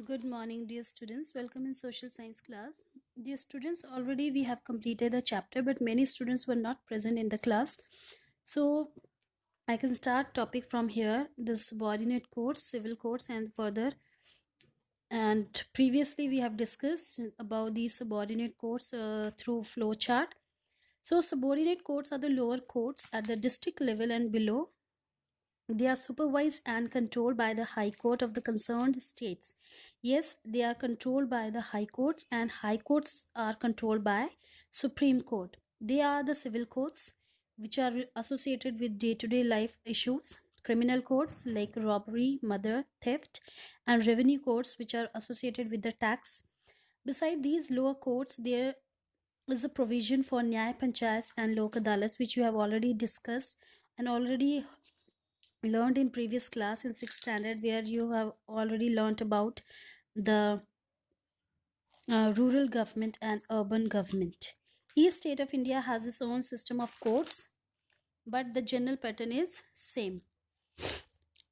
Good morning, dear students. Welcome in social science class. Dear students, already we have completed the chapter, but many students were not present in the class. So I can start topic from here, the subordinate codes, civil codes, and further. And previously we have discussed about these subordinate codes through flow chart. So subordinate codes are the lower courts at the district level and below. They are supervised and controlled by the High Court of the concerned states. Yes, they are controlled by the High Courts, and High Courts are controlled by Supreme Court. They are the civil courts which are associated with day-to-day life issues, criminal courts like robbery, murder, theft, and revenue courts which are associated with the tax. Beside these lower courts, there is a provision for Nyaya Panchayats and Lok Adalats, which you have already discussed and already learned in previous class in 6th standard, where you have already learned about the rural government and urban government. Each state of India has its own system of courts, but the general pattern is same.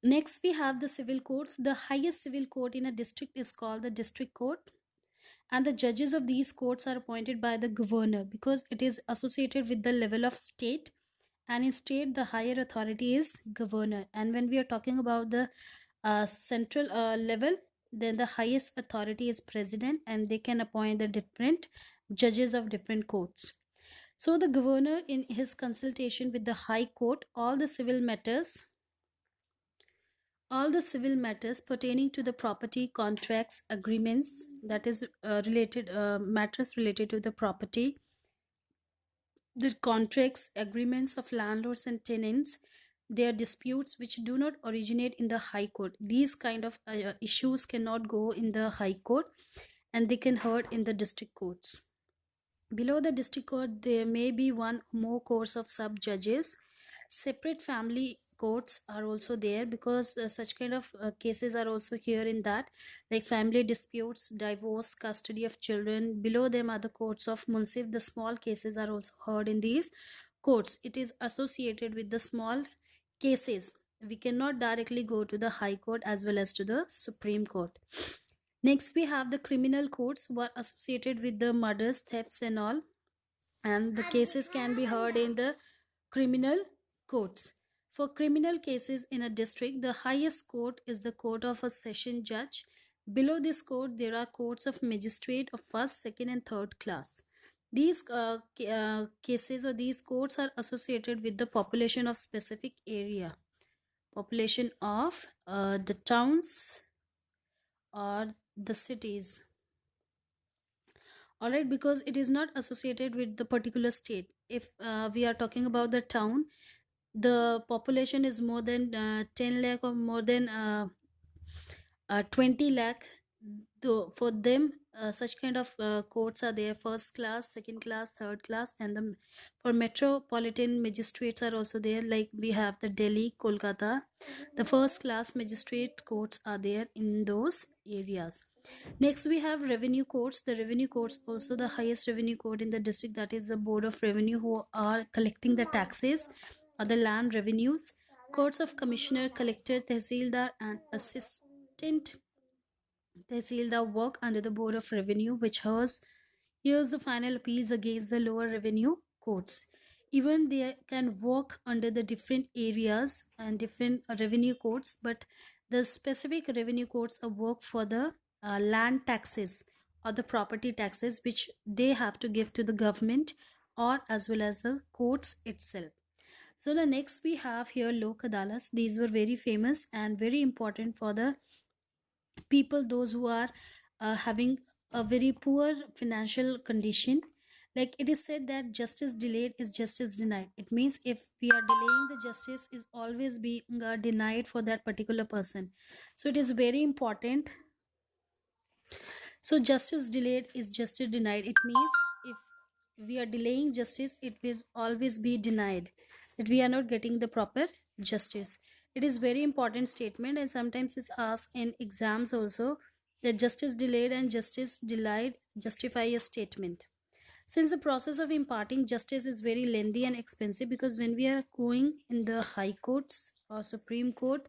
Next, we have the civil courts. The highest civil court in a district is called the district court, and the judges of these courts are appointed by the governor because it is associated with the level of state, and in state the higher authority is governor. And when we are talking about the central level, then the highest authority is president, and they can appoint the different judges of different courts. So the governor, in his consultation with the high court, all the civil matters pertaining to the property, contracts, agreements, that is related matters related to the property, the contracts, agreements of landlords and tenants, their disputes which do not originate in the high court. These kind of issues cannot go in the high court, and they can heard in the district courts. Below the district court, there may be one or more courts of sub judges. Separate family courts are also there because such kind of cases are also here in that, like family disputes, divorce, custody of children. Below them are the courts of munsif. The small cases are also heard in these courts. It is associated with the small cases. We cannot directly go to the high court as well as to the supreme court. Next, we have the criminal courts who are associated with the murders, thefts, and all, and the cases can be heard in the criminal courts. For criminal cases in a district, the highest court is the court of a session judge. Below this court, there are courts of magistrate of first, second, and third class. These cases or these courts are associated with the population of specific area, population of the towns or the cities. All right, because it is not associated with the particular state. If we are talking about the town, the population is more than 10 lakh or more than 20 lakh. Though for them, such kind of courts are there: first class, second class, third class, and for metropolitan magistrates are also there. Like we have the Delhi, Kolkata, the first class magistrate courts are there in those areas. Next, we have revenue courts. The revenue courts also the highest revenue court in the district, that is the Board of Revenue, who are collecting the taxes or the land revenues. Courts of commissioner, collector, tehsildar, and assistant tehsildar work under the Board of Revenue, which hears the final appeals against the lower revenue courts. Even they can work under the different areas and different revenue courts, but the specific revenue courts are work for the land taxes or the property taxes, which they have to give to the government or as well as the courts itself. So the next we have here Lok Adalas. These were very famous and very important for the people, those who are having a very poor financial condition. Like it is said that justice delayed is justice denied. It means if we are delaying, the justice is always being denied for that particular person. So it is very important. So justice delayed is justice denied. It means if we are delaying justice, it will always be denied, that we are not getting the proper justice. It is very important statement, and sometimes it's asked in exams also, that justice delayed and justice denied justify a statement. Since the process of imparting justice is very lengthy and expensive, because when we are going in the high courts or supreme court,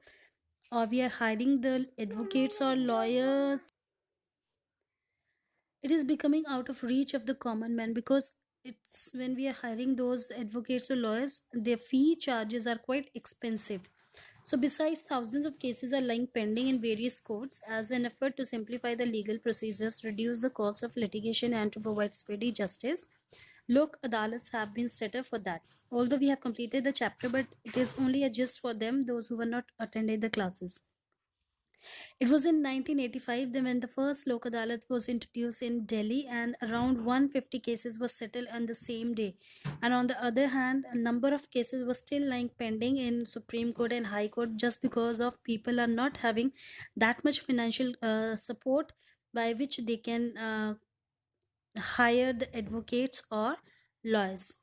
or we are hiring the advocates or lawyers It is becoming out of reach of the common man, because it's when we are hiring those advocates or lawyers, their fee charges are quite expensive. So besides, thousands of cases are lying pending in various courts. As an effort to simplify the legal procedures, reduce the cost of litigation, and to provide speedy justice, Lok Adalats have been set up for that. Although we have completed the chapter, but it is only a gist for them, those who were not attended the classes. It was in 1985 then when the first Lok Adalat was introduced in Delhi, and around 150 cases were settled on the same day. And on the other hand, a number of cases were still lying pending in Supreme Court and High Court, just because of people are not having that much financial support by which they can hire the advocates or lawyers.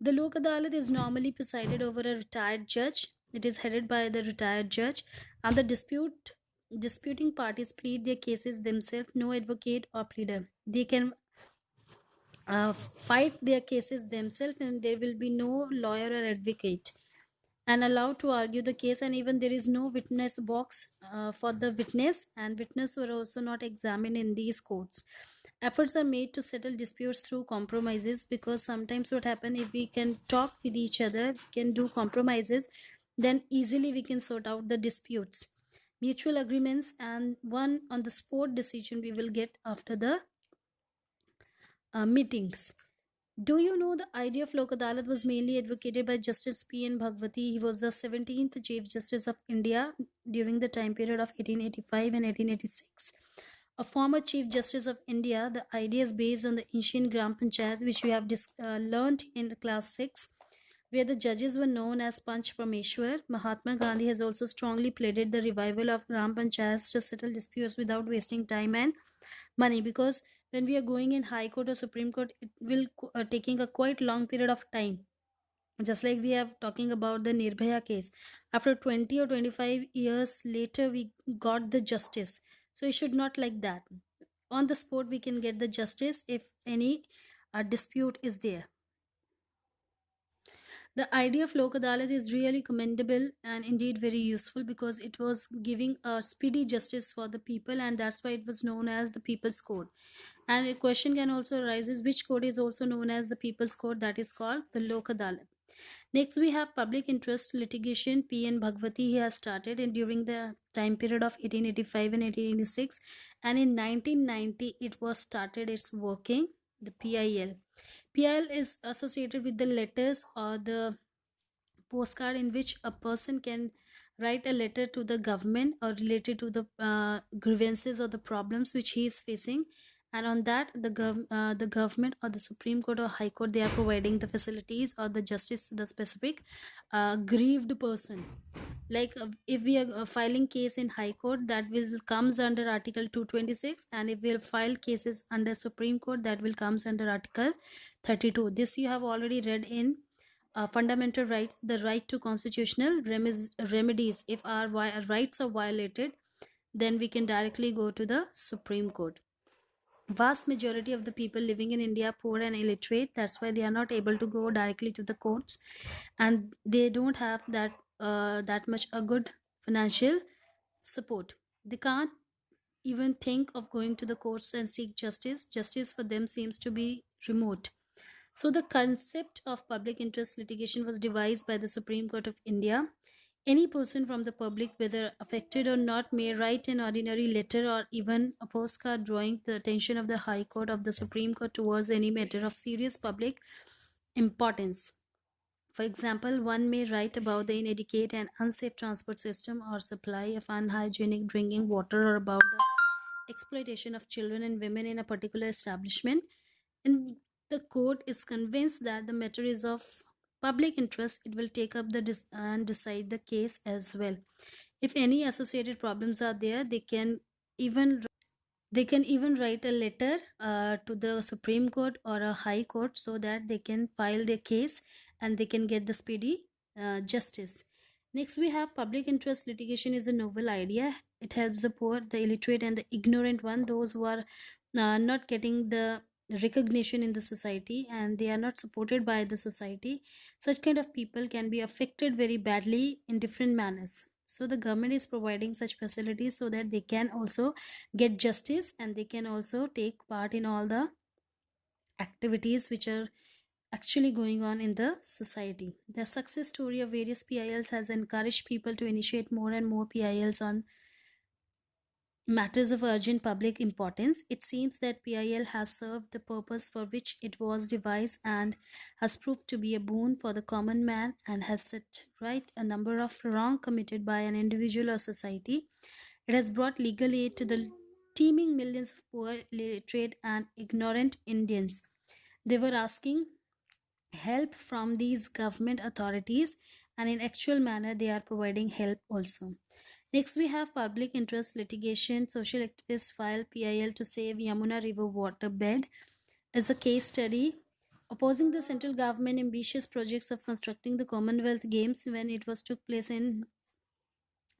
The Lok Adalat is normally presided over a retired judge. It is headed by the retired judge, and the disputing parties plead their cases themselves. No advocate or pleader. They can fight their cases themselves, and there will be no lawyer or advocate and allowed to argue the case. And even there is no witness box for the witness, and witness were also not examined in these courts. Efforts are made to settle disputes through compromises, because sometimes what happen, if we can talk with each other, we can do compromises, then easily we can sort out the disputes, mutual agreements, and one on the spot decision we will get after the meetings. Do you know the idea of Lok Adalat was mainly advocated by Justice P.N. Bhagwati? He was the 17th Chief Justice of India during the time period of 1885 and 1886. A former Chief Justice of India, the idea is based on the ancient Gram Panchayat, which we have learnt in class 6, where the judges were known as Panch Parmeshwar. Mahatma Gandhi has also strongly pleaded the revival of Gram Panchayats to settle disputes without wasting time and money, because when we are going in High Court or Supreme Court, it will taking a quite long period of time. Just like we are talking about the Nirbhaya case, after 20 or 25 years later we got the justice. So it should not like that. On the spot we can get the justice if any dispute is there. The idea of Lok Adalat is really commendable and indeed very useful, because it was giving a speedy justice for the people, and that's why it was known as the People's Code. And a question can also arise is which code is also known as the People's Code, that is called the Lok Adalat. Next, we have public interest litigation. P.N. Bhagwati has started and during the time period of 1885 and 1886, and in 1990 it was started its working, the PIL. PIL is associated with the letters or the postcard in which a person can write a letter to the government or related to the grievances or the problems which he is facing, and on that the government or the Supreme Court or High Court, they are providing the facilities or the justice to the specific grieved person. Like if we are filing case in High Court, that will comes under Article 226, and if we'll file cases under Supreme Court, that will comes under Article 32. This you have already read in fundamental rights, the right to constitutional remedies. If our rights are violated, then we can directly go to the Supreme Court. Vast majority of the people living in India poor and illiterate, that's why they are not able to go directly to the courts, and they don't have that much a good financial support. They can't even think of going to the courts and seek justice for them seems to be remote. So, the concept of public interest litigation was devised by the Supreme Court of India. Any person from the public, whether affected or not, may write an ordinary letter or even a postcard drawing the attention of the High Court of the Supreme Court towards any matter of serious public importance. For example, one may write about the inadequate and unsafe transport system or supply of unhygienic drinking water, or about the exploitation of children and women in a particular establishment. And the court is convinced that the matter is of public interest, it will take up and decide the case as well. If any associated problems are there, even they can even write a letter to the Supreme Court or a High Court, so that they can file their case and they can get the speedy justice. Next, we have public interest litigation is a novel idea. It helps the poor, the illiterate, and the ignorant one, those who are not getting the recognition in the society and they are not supported by the society. Such kind of people can be affected very badly in different manners. So the government is providing such facilities so that they can also get justice and they can also take part in all the activities which are actually going on in the society. The success story of various PILs has encouraged people to initiate more and more PILs on matters of urgent public importance. It seems that PIL has served the purpose for which it was devised and has proved to be a boon for the common man and has set right a number of wrong committed by an individual or society. It has brought legal aid to the teeming millions of poor, illiterate, and ignorant Indians. They were asking help from these government authorities, and in actual manner they are providing help also. Next, we have public interest litigation. Social activists file PIL to save Yamuna River waterbed as a case study, opposing the central government ambitious projects of constructing the Commonwealth Games when it was took place in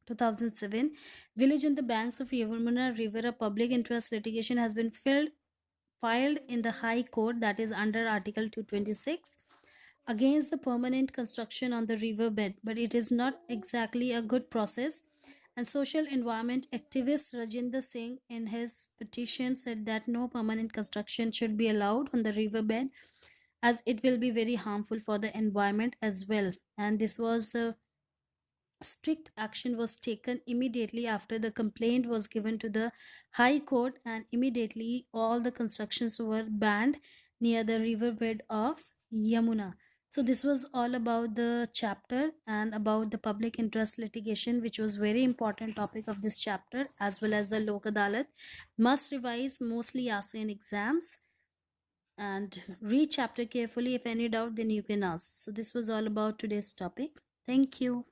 2007. Village on the banks of Yamuna River, a public interest litigation has been filed in the High Court, that is under Article 226, against the permanent construction on the riverbed, but it is not exactly a good process. And social environment activist Rajinder Singh, in his petition, said that no permanent construction should be allowed on the riverbed as it will be very harmful for the environment as well. And this was the strict action was taken immediately after the complaint was given to the High Court, and immediately all the constructions were banned near the riverbed of Yamuna. So this was all about the chapter and about the public interest litigation, which was very important topic of this chapter, as well as the Lok Adalat. Must revise, mostly ask in exams, and read chapter carefully. If any doubt, then you can ask. So this was all about today's topic. Thank you.